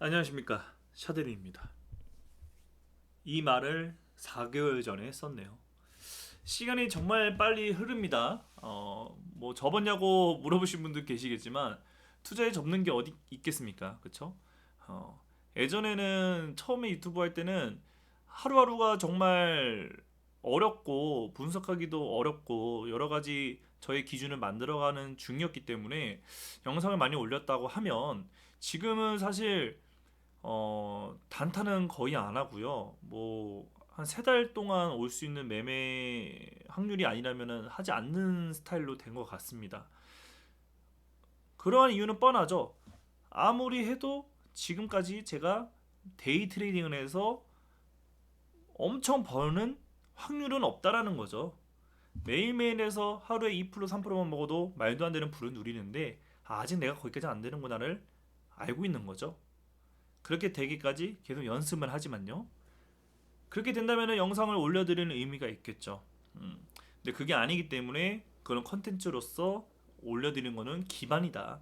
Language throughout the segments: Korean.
안녕하십니까, 샤데리입니다. 이 말을 4개월 전에 썼네요. 시간이 정말 빨리 흐릅니다. 뭐 접었냐고 물어보신 분들 계시겠지만 투자에 접는 게 어디 있겠습니까? 그쵸? 어, 예전에는 처음에 유튜브 할 때는 하루하루가 정말 어렵고 분석하기도 어렵고 여러 가지 저의 기준을 만들어가는 중이었기 때문에 영상을 많이 올렸다고 하면 지금은 사실 단타는 거의 안 하고요. 뭐 한 세 달 동안 올 수 있는 매매 확률이 아니라면은 하지 않는 스타일로 된 것 같습니다. 그러한 이유는 뻔하죠. 아무리 해도 지금까지 제가 데이 트레이딩을 해서 엄청 버는 확률은 없다라는 거죠. 매일매일해서 하루에 2% 3%만 먹어도 말도 안 되는 불을 누리는데 아직 내가 거기까지 안 되는구나를 알고 있는 거죠. 그렇게 되기까지 계속 연습을 하지만요. 그렇게 된다면 영상을 올려드리는 의미가 있겠죠. 근데 그게 아니기 때문에 그런 컨텐츠로서 올려드리는 거는 기반이다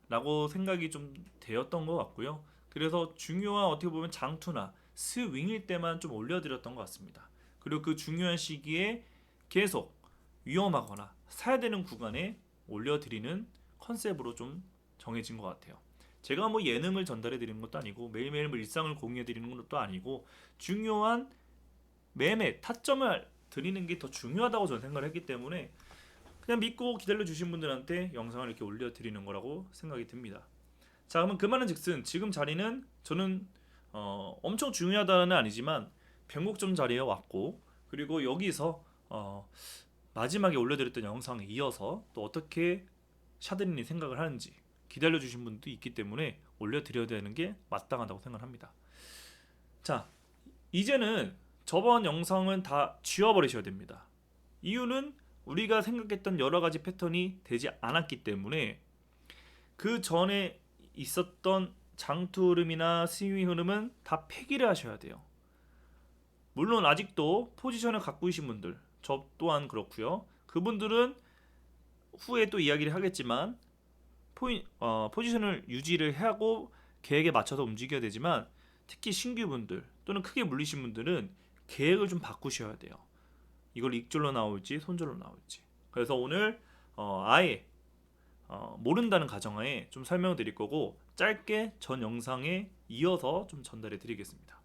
라고 생각이 좀 되었던 것 같고요. 그래서 중요한 어떻게 보면 장투나 스윙일 때만 좀 올려드렸던 것 같습니다. 그리고 그 중요한 시기에 계속 위험하거나 사야 되는 구간에 올려드리는 컨셉으로 좀 정해진 것 같아요. 제가 뭐 예능을 전달해 드리는 것도 아니고 매일매일 뭐 일상을 공유해 드리는 것도 아니고 중요한 매매 타점을 드리는 게 더 중요하다고 저는 생각을 했기 때문에 그냥 믿고 기다려 주신 분들한테 영상을 이렇게 올려 드리는 거라고 생각이 듭니다. 자, 그러면 그 말은 즉슨 지금 자리는 저는 엄청 중요하다는 아니지만 변곡점 자리에 왔고, 그리고 여기서 마지막에 올려드렸던 영상에 이어서 또 어떻게 샤드린이 생각을 하는지 기다려주신 분도 있기 때문에 올려드려야 되는 게 마땅하다고 생각합니다. 자, 이제는 저번 영상은 다 지워버리셔야 됩니다. 이유는 우리가 생각했던 여러 가지 패턴이 되지 않았기 때문에 그 전에 있었던 장투 흐름이나 스윙 흐름은 다 폐기를 하셔야 돼요. 물론 아직도 포지션을 갖고 계신 분들, 저 또한 그렇고요. 그분들은 후에 또 이야기를 하겠지만 포지션을 유지를 하고 계획에 맞춰서 움직여야 되지만 특히 신규분들 또는 크게 물리신 분들은 계획을 좀 바꾸셔야 돼요. 이걸 익절로 나올지 손절로 나올지. 그래서 오늘 아예 모른다는 가정하에 좀 설명을 드릴 거고 짧게 전 영상에 이어서 좀 전달해 드리겠습니다.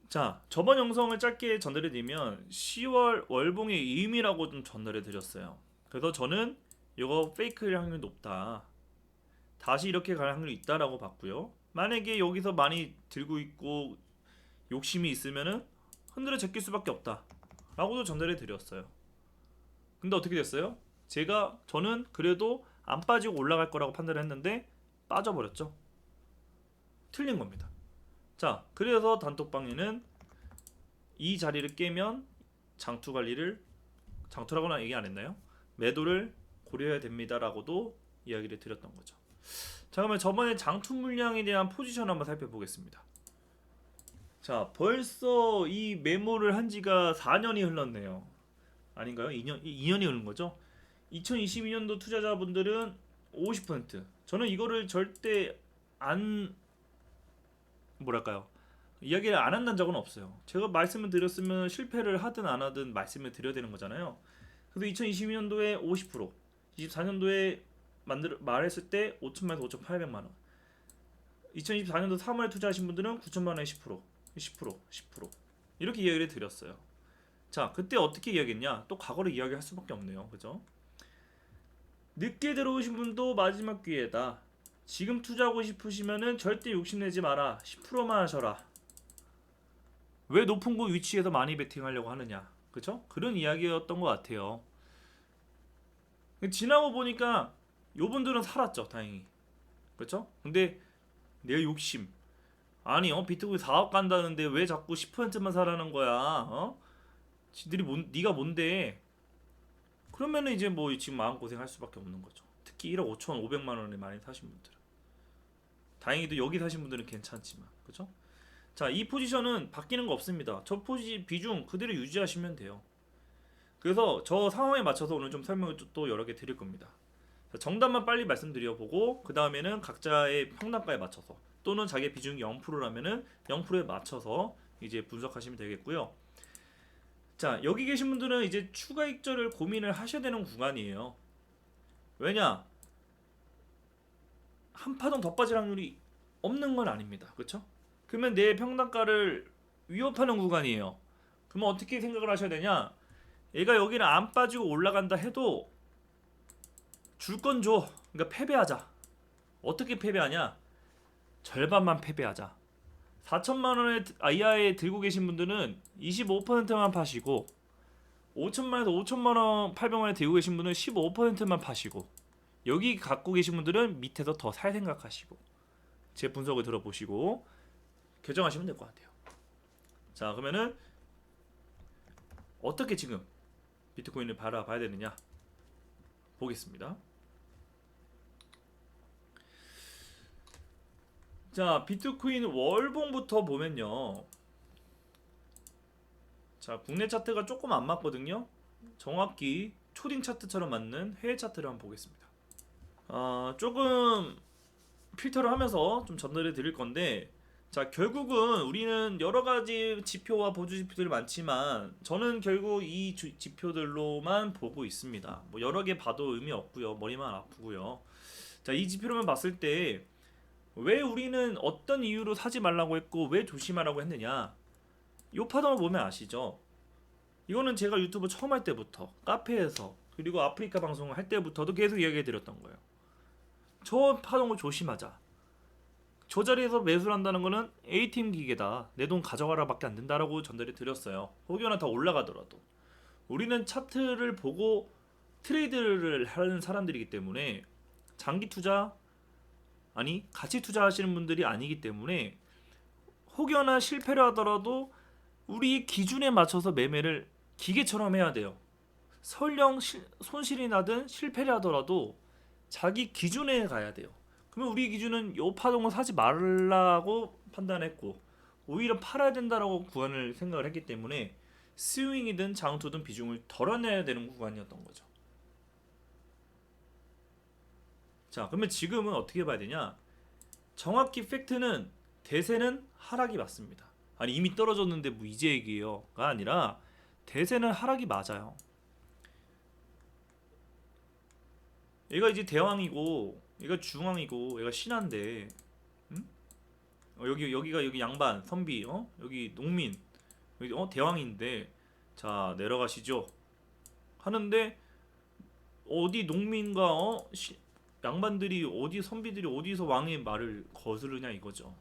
자, 저번 영상을 짧게 전달해 드리면 10월 월봉의 의미라고 좀 전달해 드렸어요. 그래서 저는 이거 페이크일 확률이 높다. 다시 이렇게 갈 확률이 있다라고 봤고요. 만약에 여기서 많이 들고 있고 욕심이 있으면은 흔들어 제낄 수밖에 없다. 라고도 전달해 드렸어요. 근데 어떻게 됐어요? 저는 그래도 안 빠지고 올라갈 거라고 판단을 했는데 빠져버렸죠. 틀린 겁니다. 자, 그래서 단톡방에는 이 자리를 깨면 장투 관리를 장투라고는 얘기 안 했나요? 매도를 고려해야 됩니다라고도 이야기를 드렸던 거죠. 자, 그러면 저번에 장투 물량에 대한 포지션 한번 살펴보겠습니다. 자, 벌써 이 메모를 한 지가 4년이 흘렀네요. 아닌가요? 2년이 흐른 거죠? 2022년도 투자자분들은 50%. 저는 이거를 절대 안 뭐랄까요? 이야기를 안 한다는 적은 없어요. 제가 말씀을 드렸으면 실패를 하든 안 하든 말씀을 드려야 되는 거잖아요. 그래서 2022년도에 50%, 24년도에 말했을 때 5천만에서 5,800만 원. 2024년도 3월에 투자하신 분들은 9천만 원에 10%, 10%, 10% 이렇게 이야기를 드렸어요. 자, 그때 어떻게 이야기했냐? 또 과거를 이야기할 수밖에 없네요. 그죠? 늦게 들어오신 분도 마지막 기회다. 지금 투자하고 싶으시면은 절대 욕심내지 마라. 10%만 하셔라. 왜 높은 곳 위치에서 많이 베팅하려고 하느냐? 그쵸? 그런 이야기였던 것 같아요. 지나고 보니까 요분들은 살았죠, 다행히. 그쵸? 근데 내 욕심. 아니, 비트코인 4억 간다는데 왜 자꾸 10%만 사라는 거야? 지들이 네가 뭔데? 그러면은 이제 뭐 지금 마음고생 할 수밖에 없는 거죠. 특히 1억 5천5백만 원에 많이 사신 분들은. 다행히도 여기 사신 분들은 괜찮지만. 그쵸? 자, 이 포지션은 바뀌는 거 없습니다. 저 비중 그대로 유지하시면 돼요. 그래서 저 상황에 맞춰서 오늘 좀 설명을 또 여러 개 드릴 겁니다. 자, 정답만 빨리 말씀드려보고 그 다음에는 각자의 평단가에 맞춰서 또는 자기 비중이 0%라면은 0%에 맞춰서 이제 분석하시면 되겠고요. 자, 여기 계신 분들은 이제 추가 익절을 고민을 하셔야 되는 구간이에요. 왜냐? 한 파동 더 빠질 확률이 없는 건 아닙니다. 그렇죠? 그러면 내 평단가를 위협하는 구간이에요. 그러면 어떻게 생각을 하셔야 되냐? 얘가 여기는 안 빠지고 올라간다 해도 줄 건 줘. 그러니까 패배하자. 어떻게 패배하냐? 절반만 패배하자. 4천만 원에 이하에 들고 계신 분들은 25%만 파시고 5천만에서 5천만 원 800만원에 들고 계신 분은 15%만 파시고 여기 갖고 계신 분들은 밑에서 더 살 생각하시고 제 분석을 들어보시고 결정하시면 될 것 같아요. 자, 그러면은 어떻게 지금 비트코인을 바라봐야 되느냐 보겠습니다. 자, 비트코인 월봉부터 보면요. 자, 국내 차트가 조금 안 맞거든요. 정확히 초딩 차트처럼 맞는 해외 차트를 한번 보겠습니다. 조금 필터를 하면서 좀 전달해 드릴 건데, 자, 결국은 우리는 여러 가지 지표와 보조 지표들이 많지만 저는 결국 이 지표들로만 보고 있습니다. 뭐 여러 개 봐도 의미 없고요. 머리만 아프고요. 자, 이 지표로만 봤을 때 왜 우리는 어떤 이유로 사지 말라고 했고 왜 조심하라고 했느냐? 요 파동을 보면 아시죠? 이거는 제가 유튜브 처음 할 때부터 카페에서 그리고 아프리카 방송을 할 때부터도 계속 이야기해 드렸던 거예요. 저 파동을 조심하자. 저 자리에서 매수를 한다는 거는 A팀 기계다. 내 돈 가져가라 밖에 안 된다라고 전달해 드렸어요. 혹여나 더 올라가더라도. 우리는 차트를 보고 트레이드를 하는 사람들이기 때문에 장기 투자 아니 가치 투자하시는 분들이 아니기 때문에 혹여나 실패를 하더라도 우리 기준에 맞춰서 매매를 기계처럼 해야 돼요. 설령 손실이 나든 실패를 하더라도 자기 기준에 가야 돼요. 그러면 우리 기준은 요 파동을 사지 말라고 판단했고 오히려 팔아야 된다라고 구간을 생각을 했기 때문에 스윙이든 장투든 비중을 덜어내야 되는 구간이었던 거죠. 자, 그러면 지금은 어떻게 봐야 되냐? 정확히 팩트는 대세는 하락이 맞습니다. 아니 이미 떨어졌는데 뭐 이제 얘기해요가 아니라 대세는 하락이 맞아요. 얘가 이제 대왕이고 얘가 중앙이고 얘가 신한데 여기 양반 선비 여기 농민 여기 대왕인데 자 내려가시죠 하는데 어디 농민과 양반들이 어디 선비들이 어디서 왕의 말을 거스르냐 이거죠.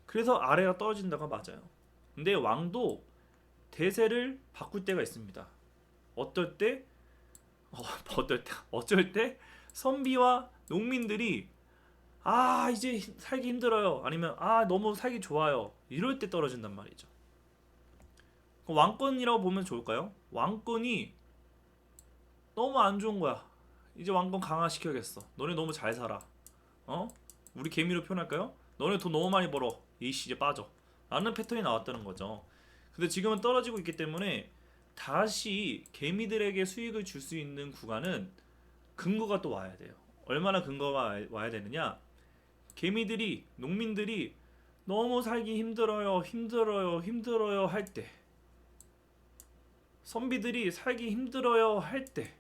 그래서 아래가 떨어진다가 맞아요. 근데 왕도 대세를 바꿀 때가 있습니다. 어떨 때 어쩔 때 선비와 농민들이 이제 살기 힘들어요. 아니면 너무 살기 좋아요. 이럴 때 떨어진단 말이죠. 왕권이라고 보면 좋을까요? 왕권이 너무 안 좋은 거야. 이제 왕권 강화시켜야겠어. 너네 너무 잘 살아. 우리 개미로 표현할까요? 너네 돈 너무 많이 벌어. 이씨 이제 빠져. 라는 패턴이 나왔다는 거죠. 근데 지금은 떨어지고 있기 때문에 다시 개미들에게 수익을 줄 수 있는 구간은 근거가 또 와야 돼요. 얼마나 근거가 와야 되느냐? 개미들이 농민들이 너무 살기 힘들어요 할 때, 선비들이 살기 힘들어요 할 때,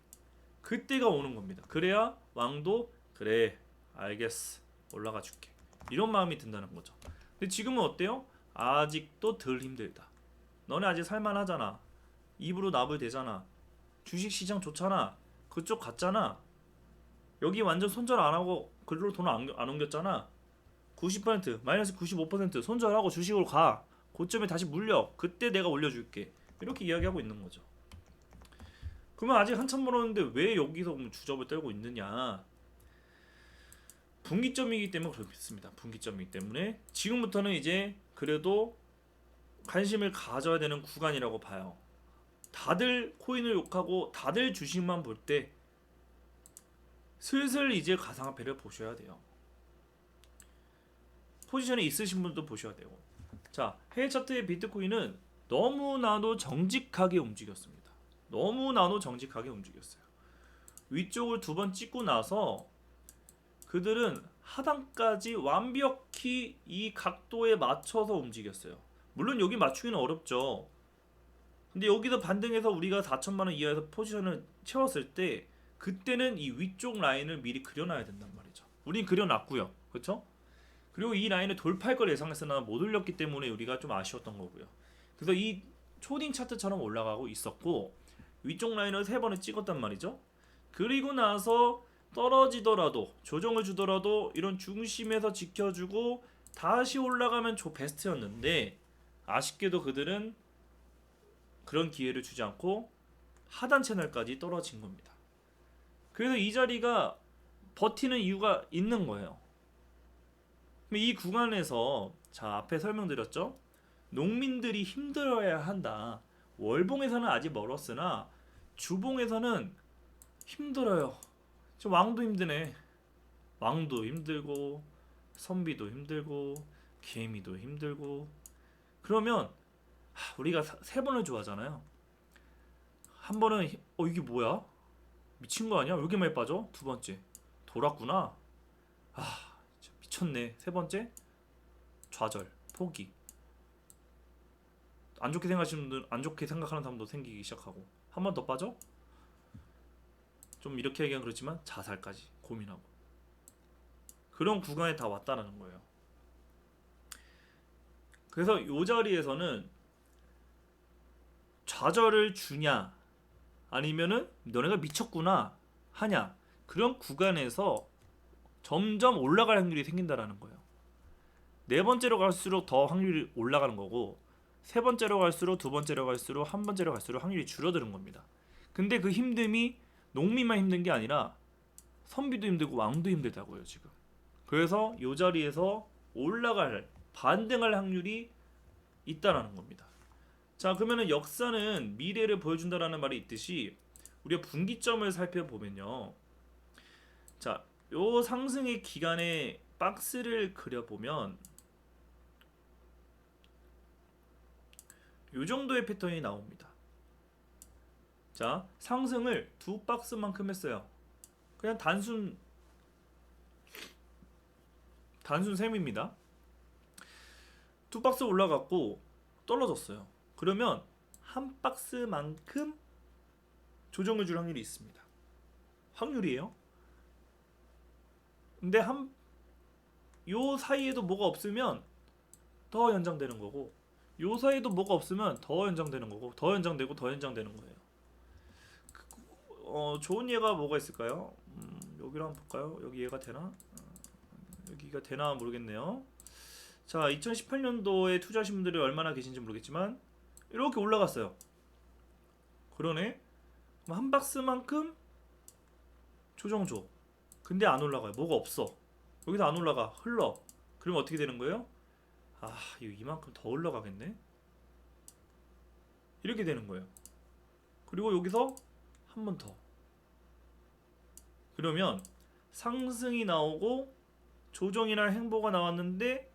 그때가 오는 겁니다. 그래야 왕도 그래 알겠어 올라가 줄게 이런 마음이 든다는 거죠. 근데 지금은 어때요? 아직도 덜 힘들다. 너네 아직 살만하잖아. 입으로 납을 대잖아. 주식시장 좋잖아. 그쪽 갔잖아. 여기 완전 손절 안하고 글로 돈 안 옮겼잖아. 90% 마이너스 95% 손절하고 주식으로 가. 고점에 다시 물려. 그때 내가 올려줄게. 이렇게 이야기하고 있는 거죠. 그러면 아직 한참 멀었는데 왜 여기서 주접을 떨고 있느냐? 분기점이기 때문에 그렇습니다. 분기점이기 때문에 지금부터는 이제 그래도 관심을 가져야 되는 구간이라고 봐요. 다들 코인을 욕하고 다들 주식만 볼 때 슬슬 이제 가상화폐를 보셔야 돼요. 포지션에 있으신 분도 보셔야 되고. 자, 해외 차트의 비트코인은 너무나도 정직하게 움직였습니다. 너무나도 정직하게 움직였어요. 위쪽을 두 번 찍고 나서 그들은 하단까지 완벽히 이 각도에 맞춰서 움직였어요. 물론 여기 맞추기는 어렵죠. 근데 여기서 반등해서 우리가 4천만 원 이하에서 포지션을 채웠을 때 그때는 이 위쪽 라인을 미리 그려놔야 된단 말이죠. 우린 그려놨고요. 그렇죠? 그리고 이 라인을 돌파할 걸 예상했으나 못 올렸기 때문에 우리가 좀 아쉬웠던 거고요. 그래서 이 초딩 차트처럼 올라가고 있었고 위쪽 라인을 3번을 찍었단 말이죠. 그리고 나서 떨어지더라도 조정을 주더라도 이런 중심에서 지켜주고 다시 올라가면 베스트였는데 아쉽게도 그들은 그런 기회를 주지 않고 하단 채널까지 떨어진 겁니다. 그래서 이 자리가 버티는 이유가 있는 거예요. 이 구간에서 자 앞에 설명드렸죠. 농민들이 힘들어야 한다. 월봉에서는 아직 멀었으나 주봉에서는 힘들어요. 저 왕도 힘드네. 왕도 힘들고 선비도 힘들고 개미도 힘들고 그러면 우리가 3번을 좋아하잖아요. 한 번은 이게 뭐야? 미친 거 아니야? 왜 이렇게 많이 빠져? 두 번째 돌았구나. 미쳤네. 3번째 좌절 포기. 안 좋게 생각하는 사람도 생기기 시작하고 한 번 더 빠져? 좀 이렇게 얘기하면 그렇지만 자살까지 고민하고 그런 구간에 다 왔다는 거예요. 그래서 이 자리에서는 좌절을 주냐 아니면은 너네가 미쳤구나 하냐 그런 구간에서 점점 올라갈 확률이 생긴다라는 거예요. 4번째로 갈수록 더 확률이 올라가는 거고 3번째로 갈수록 2번째로 갈수록 1번째로 갈수록 확률이 줄어드는 겁니다. 근데 그 힘듦이 농민만 힘든 게 아니라 선비도 힘들고 왕도 힘들다고요 지금. 그래서 이 자리에서 올라갈 반등할 확률이 있다라는 겁니다. 자 그러면은 역사는 미래를 보여준다라는 말이 있듯이 우리가 분기점을 살펴보면요. 자, 요 상승의 기간에 박스를 그려보면 요 정도의 패턴이 나옵니다. 자, 상승을 2박스만큼 했어요. 그냥 단순 셈입니다. 2박스 올라갔고 떨어졌어요. 그러면 한 박스만큼 조정을 줄 확률이 있습니다. 확률이에요. 근데 요 사이에도 뭐가 없으면 더 연장되는 거고 요 사이에도 뭐가 없으면 더 연장되는 거고 더 연장되고 더 연장되는 거예요. 좋은 예가 뭐가 있을까요? 여기로 한번 볼까요? 여기 얘가 되나? 여기가 되나 모르겠네요. 자, 2018년도에 투자하신 분들이 얼마나 계신지 모르겠지만 이렇게 올라갔어요. 그러네. 한 박스만큼 조정 줘. 근데 안 올라가요. 뭐가 없어. 여기서 안 올라가. 흘러. 그러면 어떻게 되는 거예요? 이만큼 더 올라가겠네. 이렇게 되는 거예요. 그리고 여기서 한 번 더. 그러면 상승이 나오고 조정이나 행보가 나왔는데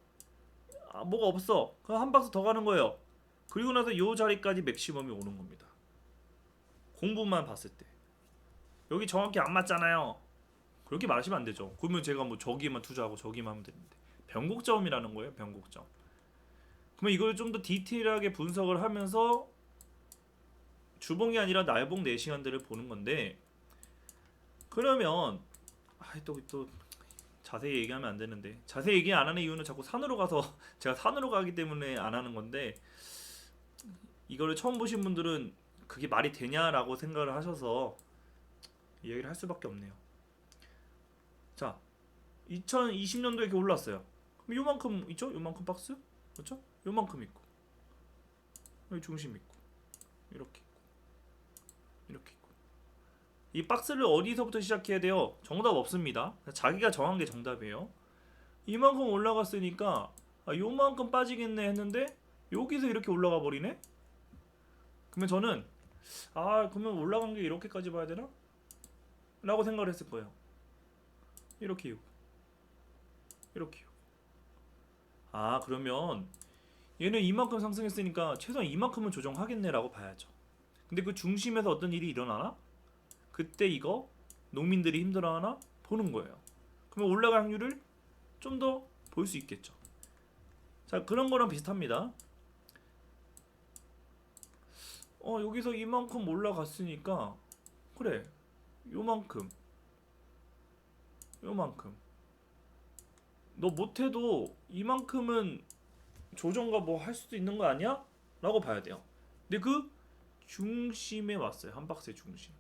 뭐가 없어. 그럼 한 박스 더 가는 거예요. 그리고 나서 이 자리까지 맥시멈이 오는 겁니다. 공부만 봤을 때 여기 정확히 안 맞잖아요. 그렇게 말하시면 안 되죠. 그러면 제가 뭐 저기만 투자하고 저기만 하면 되는데 변곡점이라는 거예요. 변곡점. 그러면 이걸 좀 더 디테일하게 분석을 하면서 주봉이 아니라 날봉 4시간들을 보는 건데 그러면 또 자세히 얘기하면 안 되는데 자세히 얘기 안 하는 이유는 자꾸 산으로 가서 제가 산으로 가기 때문에 안 하는 건데 이거를 처음 보신 분들은 그게 말이 되냐라고 생각을 하셔서 이야기를 할 수밖에 없네요. 자, 2020년도에 이렇게 올랐어요. 그럼 요만큼 있죠? 요만큼 박스? 그렇죠? 요만큼 있고 여기 중심 있고 이렇게 있고 이렇게 있고 이 박스를 어디서부터 시작해야 돼요? 정답 없습니다. 자기가 정한 게 정답이에요. 이만큼 올라갔으니까 요만큼 빠지겠네 했는데 여기서 이렇게 올라가 버리네? 그러면 저는 그러면 올라간 게 이렇게까지 봐야 되나? 라고 생각을 했을 거예요. 이렇게요. 이렇게요. 그러면 얘는 이만큼 상승했으니까 최소한 이만큼은 조정하겠네 라고 봐야죠. 근데 그 중심에서 어떤 일이 일어나나? 그때 이거 농민들이 힘들어하나 보는 거예요. 그러면 올라갈 확률을 좀 더 볼 수 있겠죠. 자, 그런 거랑 비슷합니다. 여기서 이만큼 올라갔으니까 그래, 요만큼 너 못해도 이만큼은 조정과 뭐 할 수도 있는 거 아니야? 라고 봐야 돼요. 근데 그 중심에 왔어요. 한 박스의 중심.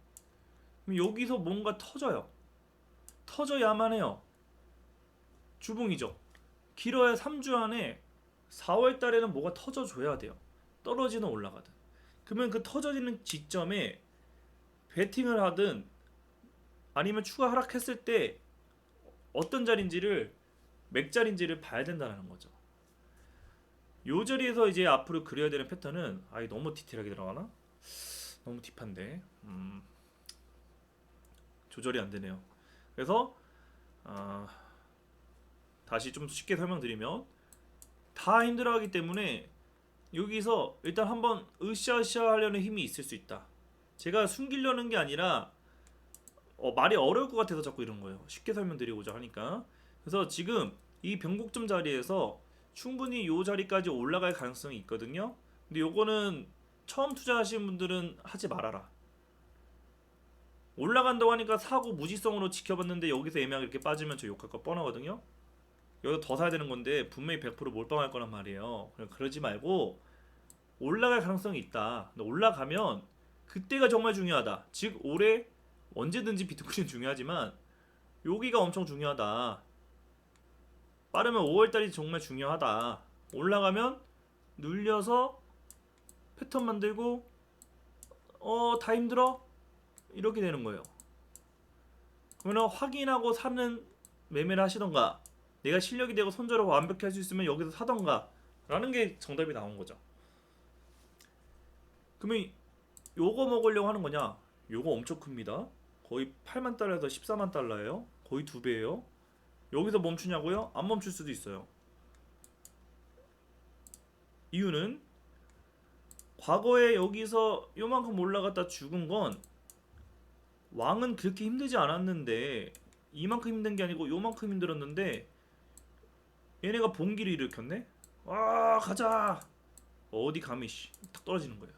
그럼 여기서 뭔가 터져요. 터져야만 해요. 주봉이죠. 길어야 3주 안에 4월 달에는 뭐가 터져줘야 돼요. 떨어지든 올라가든. 그러면 그 터져지는 지점에 베팅을 하든 아니면 추가 하락했을 때 어떤 자리인지를 맥자리인지를 봐야 된다는 거죠. 요 자리에서 이제 앞으로 그려야 되는 패턴은 너무 디테일하게 들어가나? 너무 딥한데 조절이 안 되네요. 그래서 다시 좀 쉽게 설명드리면 다 힘들어하기 때문에 여기서 일단 한번 으쌰으쌰 하려는 힘이 있을 수 있다. 제가 숨기려는 게 아니라 말이 어려울 것 같아서 자꾸 이런 거예요. 쉽게 설명드리고자 하니까. 그래서 지금 이 변곡점 자리에서 충분히 요 자리까지 올라갈 가능성이 있거든요. 근데 요거는 처음 투자하시는 분들은 하지 말아라. 올라간다고 하니까 사고 무지성으로 지켜봤는데 여기서 애매하게 이렇게 빠지면 저 욕할 거 뻔하거든요. 여기서 더 사야 되는 건데 분명히 100% 몰빵할 거란 말이에요. 그러지 말고 올라갈 가능성이 있다. 근데 올라가면 그때가 정말 중요하다. 즉 올해 언제든지 비트코인은 중요하지만 여기가 엄청 중요하다. 빠르면 5월달이 정말 중요하다. 올라가면 눌려서 패턴 만들고 다 힘들어? 이렇게 되는 거예요. 그러면 확인하고 사는 매매를 하시던가 내가 실력이 되고 손절을 완벽히 할 수 있으면 여기서 사던가 라는 게 정답이 나온 거죠. 그러면 요거 먹으려고 하는 거냐? 요거 엄청 큽니다. 거의 8만 달러에서 14만 달러예요. 거의 2배예요. 여기서 멈추냐고요? 안 멈출 수도 있어요. 이유는 과거에 여기서 요만큼 올라갔다 죽은 건 왕은 그렇게 힘들지 않았는데 이만큼 힘든 게 아니고 요만큼 힘들었는데 얘네가 봉기를 일으켰네? 와 가자! 어디 감히 탁 떨어지는 거예요.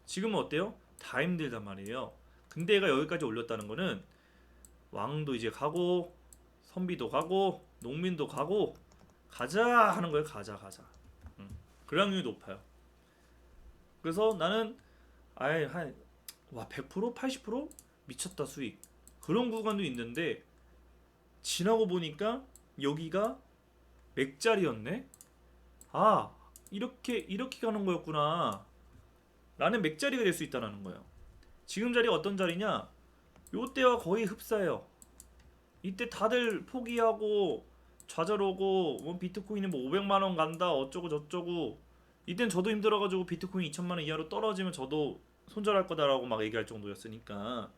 지금은 어때요? 다 힘들단 말이에요. 근데 얘가 여기까지 올렸다는 거는 왕도 이제 가고 선비도 가고 농민도 가고 가자 하는 거예요. 가자. 그럴 확률이 높아요. 그래서 나는 아예 100%? 80%? 미쳤다 수익. 그런 구간도 있는데 지나고 보니까 여기가 맥자리였네. 이렇게 가는 거였구나. 라는 맥자리가 될 수 있다는 거예요. 지금 자리가 어떤 자리냐? 요때와 거의 흡사해요. 이때 다들 포기하고 좌절하고 뭐 비트코인이 뭐 500만 원 간다 어쩌고 저쩌고 이땐 저도 힘들어가지고 비트코인 2천만 원 이하로 떨어지면 저도 손절할 거다라고 막 얘기할 정도였으니까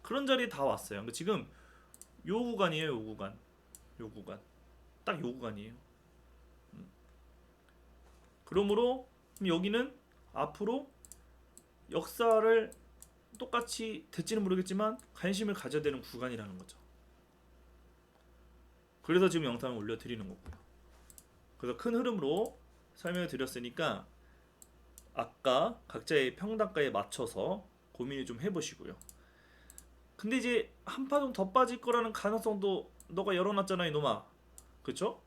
그런 자리에 다 왔어요. 근데 지금 요 구간이에요. 요 구간 딱 요 구간이에요. 그러므로 여기는 앞으로 역사를 똑같이 될지는 모르겠지만 관심을 가져야 되는 구간이라는 거죠. 그래서 지금 영상을 올려드리는 거고요. 그래서 큰 흐름으로 설명을 드렸으니까 아까 각자의 평단가에 맞춰서 고민을 좀 해보시고요. 근데 이제 한 파동 더 빠질 거라는 가능성도 너가 열어놨잖아 이놈아. 그쵸?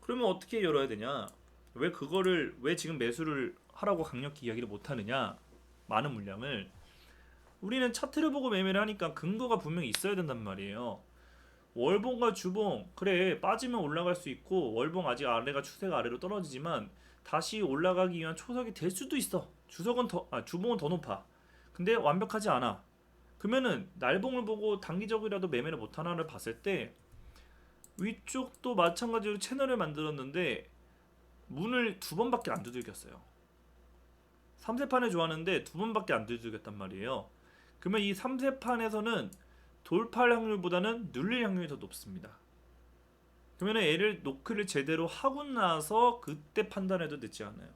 그러면 어떻게 열어야 되냐? 왜 지금 매수를 하라고 강력히 이야기를 못하느냐? 많은 물량을 우리는 차트를 보고 매매를 하니까 근거가 분명히 있어야 된단 말이에요. 월봉과 주봉 그래 빠지면 올라갈 수 있고 월봉 아직 아래가 추세가 아래로 떨어지지만 다시 올라가기 위한 초석이 될 수도 있어. 주봉은 더 높아. 근데 완벽하지 않아. 그러면은 날봉을 보고 단기적이라도 매매를 못하나를 봤을 때 위쪽도 마찬가지로 채널을 만들었는데 문을 2번밖에 안 두들겼어요. 3세판을 좋아하는데 2번밖에 안 두들겼단 말이에요. 그러면 이 3세판에서는 돌파할 확률보다는 눌릴 확률이 더 높습니다. 그러면 얘를 노크를 제대로 하고 나서 그때 판단해도 늦지 않아요.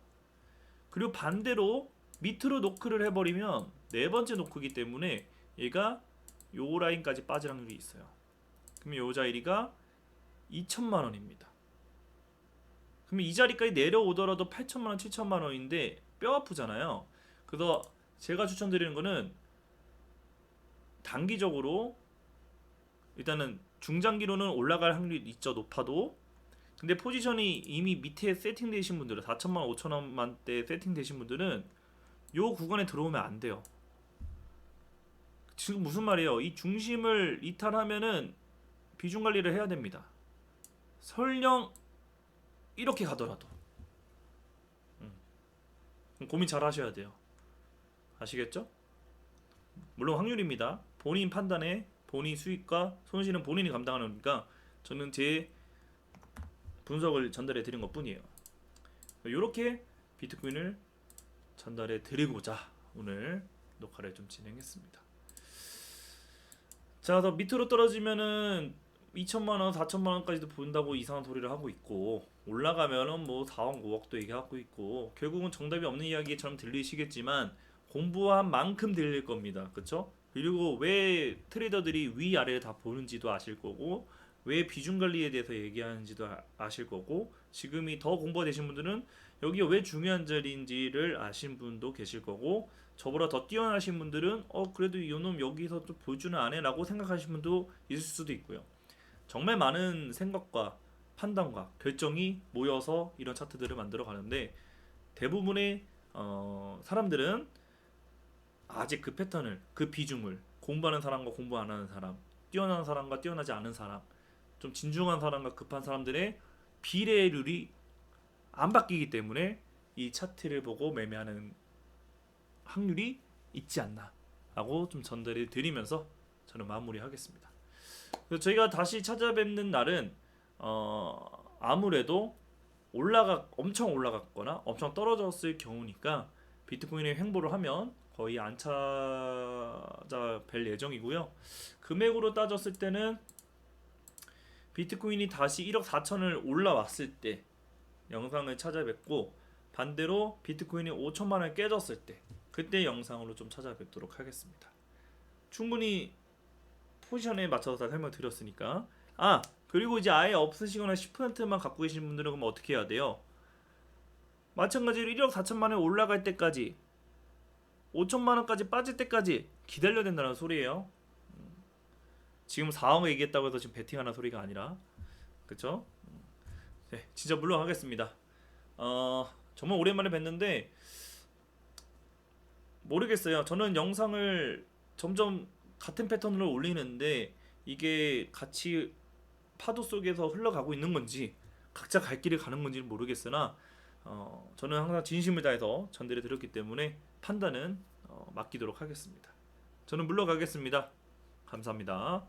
그리고 반대로 밑으로 노크를 해버리면 네 번째 노크이기 때문에 얘가 요 라인까지 빠질 확률이 있어요. 그러면 요 자리가 2천만 원입니다. 그러면 이 자리까지 내려오더라도 8천만 원, 7천만 원인데 뼈 아프잖아요. 그래서 제가 추천드리는 거는 단기적으로 일단은 중장기로는 올라갈 확률이 있죠, 높아도. 근데 포지션이 이미 밑에 세팅되신 분들은 4천만 원, 5천만 대 세팅되신 분들은 요 구간에 들어오면 안 돼요. 지금 무슨 말이에요? 이 중심을 이탈하면은 비중 관리를 해야 됩니다. 설령 이렇게 가더라도 고민 잘 하셔야 돼요. 아시겠죠? 물론 확률입니다. 본인 판단에 본인 수익과 손실은 본인이 감당하는 거니까 저는 제 분석을 전달해 드린 것 뿐이에요. 이렇게 비트코인을 전달해 드리고자 오늘 녹화를 좀 진행했습니다. 자, 더 밑으로 떨어지면은 2천만원, 4천만원까지도 본다고 이상한 소리를 하고 있고, 올라가면은 뭐 4억, 5억도 얘기하고 있고, 결국은 정답이 없는 이야기처럼 들리시겠지만 공부한 만큼 들릴 겁니다. 그쵸? 그리고 왜 트레이더들이 위아래를 다 보는지도 아실 거고, 왜 비중 관리에 대해서 얘기하는지도 아실 거고, 지금이 더 공부가 되신 분들은 여기가 왜 중요한 자리인지를 아신 분도 계실 거고, 저보다 더 뛰어나신 분들은 그래도 이놈 여기서 좀 보여주는 안 해 라고 생각하신 분도 있을 수도 있고요. 정말 많은 생각과 판단과 결정이 모여서 이런 차트들을 만들어 가는데, 대부분의 사람들은 아직 그 패턴을, 그 비중을, 공부하는 사람과 공부 안 하는 사람, 뛰어난 사람과 뛰어나지 않은 사람, 좀 진중한 사람과 급한 사람들의 비례율이 안 바뀌기 때문에 이 차트를 보고 매매하는 확률이 있지 않나 라고 좀 전달해 드리면서 저는 마무리하겠습니다. 그래서 저희가 다시 찾아뵙는 날은 아무래도 엄청 올라갔거나 엄청 떨어졌을 경우니까 비트코인의 횡보를 하면 거의 안 찾아뵐 예정이고요. 금액으로 따졌을 때는 비트코인이 다시 1억 4천을 올라왔을 때 영상을 찾아뵙고, 반대로 비트코인이 5천만 원을 깨졌을 때 그때 영상으로 좀 찾아뵙도록 하겠습니다. 충분히 포지션에 맞춰서 다 설명드렸으니까. 그리고 이제 아예 없으시거나 10%만 갖고 계신 분들은 그럼 어떻게 해야 돼요? 마찬가지로 1억 4천만 원 올라갈 때까지, 5천만 원까지 빠질 때까지 기다려야 된다는 소리예요. 지금 4억 얘기했다고 해서 지금 베팅하는 소리가 아니라, 그쵸? 네, 진짜 물러가겠습니다. 정말 오랜만에 뵀는데 모르겠어요. 저는 영상을 점점 같은 패턴으로 올리는데 이게 같이 파도 속에서 흘러가고 있는 건지 각자 갈 길을 가는 건지는 모르겠으나 저는 항상 진심을 다해서 전달해 드렸기 때문에 판단은 맡기도록 하겠습니다. 저는 물러가겠습니다. 감사합니다.